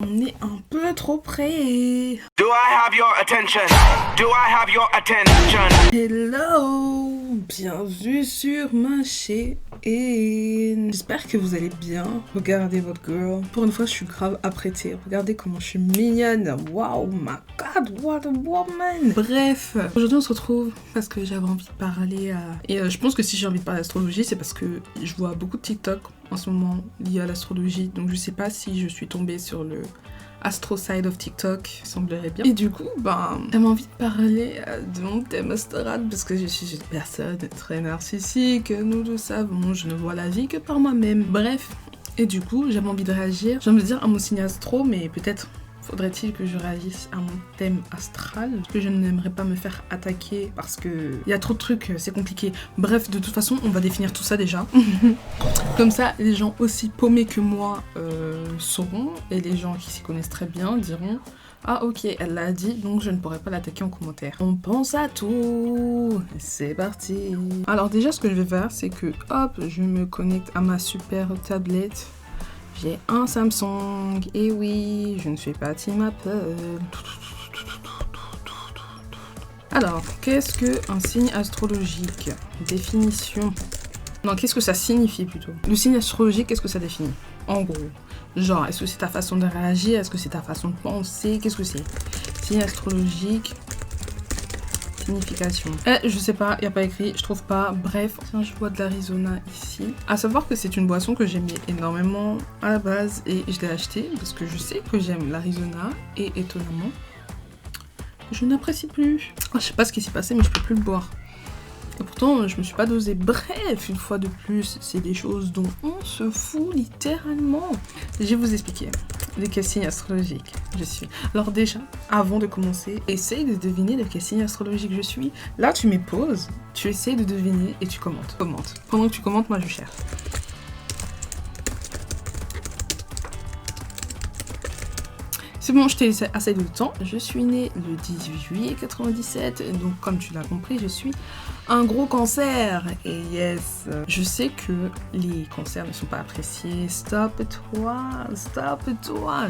On est un peu trop près. Do I have your attention? Do I have your attention? Hello, bienvenue sur ma chaîne. J'espère que vous allez bien. Regardez votre girl. Pour une fois, je suis grave apprêtée. Regardez comment je suis mignonne. Wow, my God, what a woman. Bref, aujourd'hui on se retrouve parce que j'avais envie de parler à... Et je pense que si j'ai envie de parler d'astrologie, c'est parce que je vois beaucoup de TikTok en ce moment liés à l'astrologie. Donc je sais pas si je suis tombée sur le Astro Side of TikTok, semblerait bien. Et du coup, j'avais envie de parler de mon thème astral parce que je suis une personne très narcissique, nous le savons, je ne vois la vie que par moi-même. Bref, et du coup, j'avais envie de réagir. J'ai envie de dire à mon signe astro, mais peut-être faudrait-il que je réagisse à mon thème astral, parce que je n'aimerais pas me faire attaquer parce que il y a trop de trucs, c'est compliqué. Bref, de toute façon, on va définir tout ça déjà. Comme ça, les gens aussi paumés que moi sauront, et les gens qui s'y connaissent très bien diront « Ah ok, elle l'a dit, donc je ne pourrais pas l'attaquer en commentaire. » On pense à tout. C'est parti. Alors déjà, ce que je vais faire, c'est que hop, je me connecte à ma super tablette. J'ai un Samsung, et oui, je ne suis pas Team Apple. Alors, qu'est-ce qu'un signe astrologique? Définition. Non, qu'est-ce que ça signifie plutôt? Le signe astrologique, qu'est-ce que ça définit? En gros, genre, est-ce que c'est ta façon de réagir? Est-ce que c'est ta façon de penser? Qu'est-ce que c'est? Signe astrologique... signification. Je sais pas, y a pas écrit, je trouve pas. Bref, tiens, je bois de l'Arizona ici. À savoir que c'est une boisson que j'aimais énormément à la base et je l'ai achetée parce que je sais que j'aime l'Arizona et étonnamment, je n'apprécie plus. Je sais pas ce qui s'est passé, mais je peux plus le boire. Et pourtant, je me suis pas dosée. Bref, une fois de plus, c'est des choses dont on se fout littéralement. Je vais vous expliquer de quel signe astrologique je suis. Alors déjà, avant de commencer, essaye de deviner de quel signe astrologique je suis. Là, tu mets pause, tu essayes de deviner et tu commentes. Pendant que tu commentes, moi je cherche. C'est bon, je t'ai laissé assez de temps. Je suis née le 18 juillet 97, donc comme tu l'as compris, je suis un gros cancer. Et yes, je sais que les cancers ne sont pas appréciés. Stop-toi.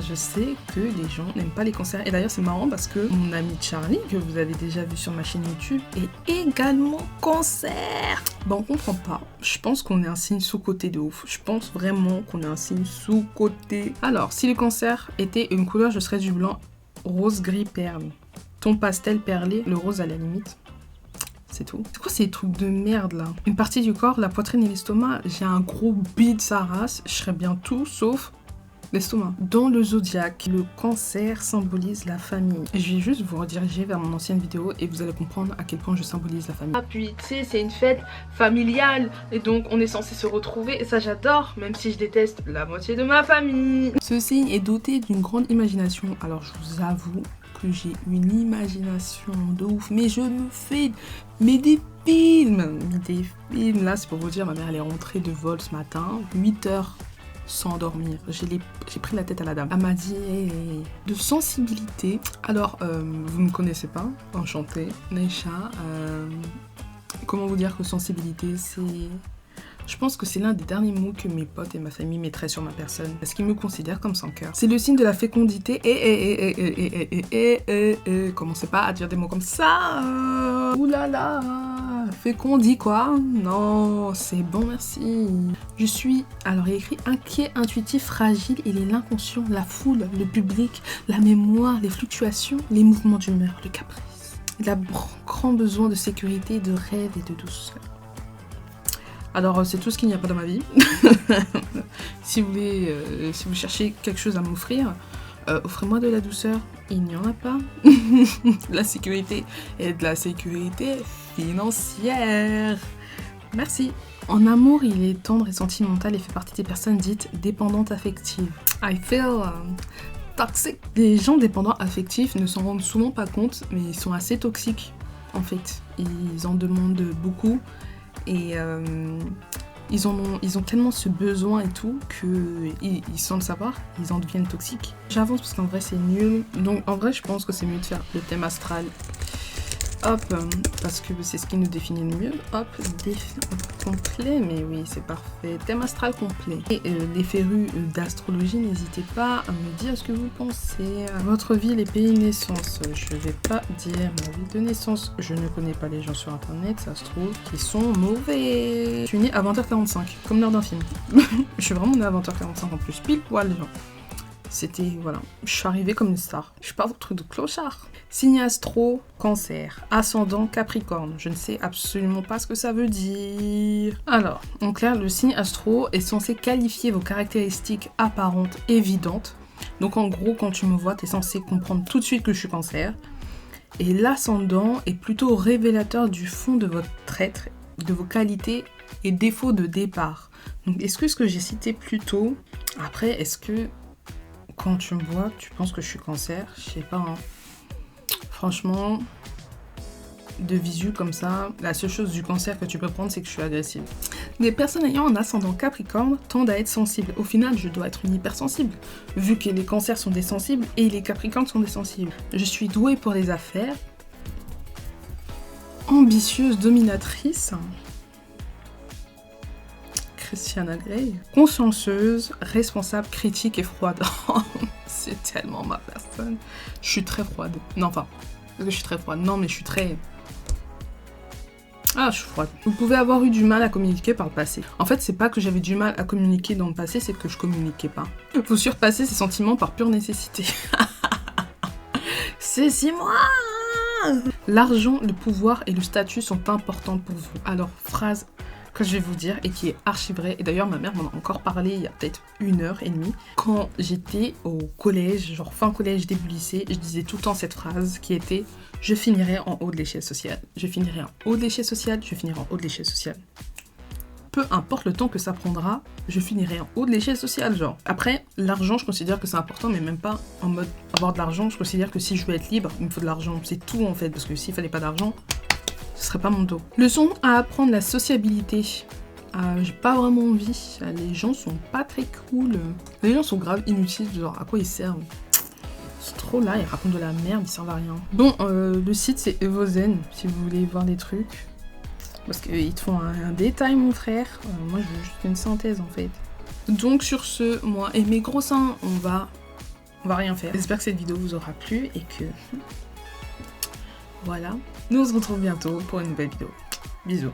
Je sais que les gens n'aiment pas les cancers. Et d'ailleurs, c'est marrant parce que mon ami Charlie, que vous avez déjà vu sur ma chaîne YouTube, est également cancer. On comprend pas. Je pense qu'on est un signe sous-coté de ouf. Je pense vraiment qu'on est un signe sous-coté. Alors, si le cancer était une couleur, je serais du blanc rose gris perle. Ton pastel perlé, le rose à la limite. C'est tout. C'est quoi ces trucs de merde là? Une partie du corps, la poitrine et l'estomac. J'ai un gros bide sa race. Je serais bien tout sauf l'estomac. Dans le zodiaque, le cancer symbolise la famille. Je vais juste vous rediriger vers mon ancienne vidéo et vous allez comprendre à quel point je symbolise la famille. Ah puis tu sais, c'est une fête familiale et donc on est censé se retrouver et ça j'adore, même si je déteste la moitié de ma famille. Ce signe est doté d'une grande imagination. Alors je vous avoue que j'ai une imagination de ouf, mais je me fais des films. Là c'est pour vous dire, ma mère elle est rentrée de vol ce matin, 8h sans dormir. J'ai pris la tête à la dame. Elle m'a dit de sensibilité. Alors, vous ne me connaissez pas, enchantée, Neisha. Comment vous dire que sensibilité, c'est... Je pense que c'est l'un des derniers mots que mes potes et ma famille mettraient sur ma personne, parce qu'ils me considèrent comme sans cœur. C'est le signe de la fécondité commencez pas à dire des mots comme ça. Oulala, fécondi quoi. Non, c'est bon, merci. Je suis, alors il est écrit inquiet, intuitif, fragile. Il est l'inconscient, la foule, le public, la mémoire, les fluctuations, les mouvements d'humeur, le caprice. Il a grand besoin de sécurité, de rêve et de douceur. Alors c'est tout ce qu'il n'y a pas dans ma vie. Si vous voulez, si vous cherchez quelque chose à m'offrir, offrez-moi de la douceur. Il n'y en a pas. De la sécurité et de la sécurité financière. Merci. En amour, il est tendre et sentimental et fait partie des personnes dites dépendantes affectives. I feel toxic. Les gens dépendants affectifs ne s'en rendent souvent pas compte, mais ils sont assez toxiques en fait. Ils en demandent beaucoup. Et ils ont tellement ce besoin et tout qu'ils sans le savoir, ils en deviennent toxiques. J'avance parce qu'en vrai c'est nul. Donc en vrai je pense que c'est mieux de faire le thème astral. hop, parce que c'est ce qui nous définit le mieux. Hop, complet, mais oui, c'est parfait. Thème astral complet. Et les férus d'astrologie, n'hésitez pas à me dire ce que vous pensez. Votre vie, les pays de naissance. Je vais pas dire ma vie de naissance. Je ne connais pas les gens sur internet, ça se trouve, qui sont mauvais. Je suis née à 20h45, comme l'heure d'un film. Je suis vraiment née à 20h45 en plus, pile poil, genre. C'était, voilà, je suis arrivée comme une star. Je suis pas votre truc de clochard. Signe astro, cancer, ascendant capricorne. Je ne sais absolument pas ce que ça veut dire. Alors, en clair, le signe astro est censé qualifier vos caractéristiques apparentes évidentes. Donc en gros, quand tu me vois, tu es censé comprendre tout de suite que je suis cancer. Et l'ascendant est plutôt révélateur du fond de votre être, de vos qualités et défauts de départ. Donc est-ce que ce que j'ai cité plus tôt, après, est-ce que quand tu me vois, tu penses que je suis cancer? Je sais pas, hein. Franchement, de visu comme ça, la seule chose du cancer que tu peux prendre, c'est que je suis agressive. Les personnes ayant un ascendant capricorne tendent à être sensibles. Au final, je dois être une hypersensible, vu que les cancers sont des sensibles et les capricornes sont des sensibles. Je suis douée pour les affaires, ambitieuse, dominatrice, Christiana Grey, consciencieuse, responsable, critique et froide. C'est tellement ma personne. Je suis très froide. Non, enfin, parce que je suis très froide. Non, mais je suis très... Ah, je suis froide. Vous pouvez avoir eu du mal à communiquer par le passé. En fait, c'est pas que j'avais du mal à communiquer dans le passé, c'est que je communiquais pas. Vous surpassez ces sentiments par pure nécessité. C'est 6 mois. L'argent, le pouvoir et le statut sont importants pour vous. Alors, phrase que je vais vous dire et qui est archi vrai. Et d'ailleurs, ma mère m'en a encore parlé il y a peut-être 1h30. Quand j'étais au collège, genre fin collège, début lycée, je disais tout le temps cette phrase qui était « Je finirai en haut de l'échelle sociale. Je finirai en haut de l'échelle sociale. Je finirai en haut de l'échelle sociale. » Peu importe le temps que ça prendra, je finirai en haut de l'échelle sociale, genre. Après, l'argent, je considère que c'est important, mais même pas en mode avoir de l'argent. Je considère que si je veux être libre, il me faut de l'argent. C'est tout, en fait, parce que s'il fallait pas d'argent, ce serait pas mon dos. Leçon à apprendre, la sociabilité. J'ai pas vraiment envie. Les gens sont pas très cool. Les gens sont grave inutiles, genre à quoi ils servent? C'est trop là, ils racontent de la merde, ils servent à rien. Bon, le site c'est Evozen, si vous voulez voir des trucs. Parce qu'ils te font un détail, mon frère. Moi, je veux juste une synthèse, en fait. Donc, sur ce, moi et mes gros seins, on va rien faire. J'espère que cette vidéo vous aura plu et que... Voilà. Nous, on se retrouve bientôt pour une nouvelle vidéo. Bisous.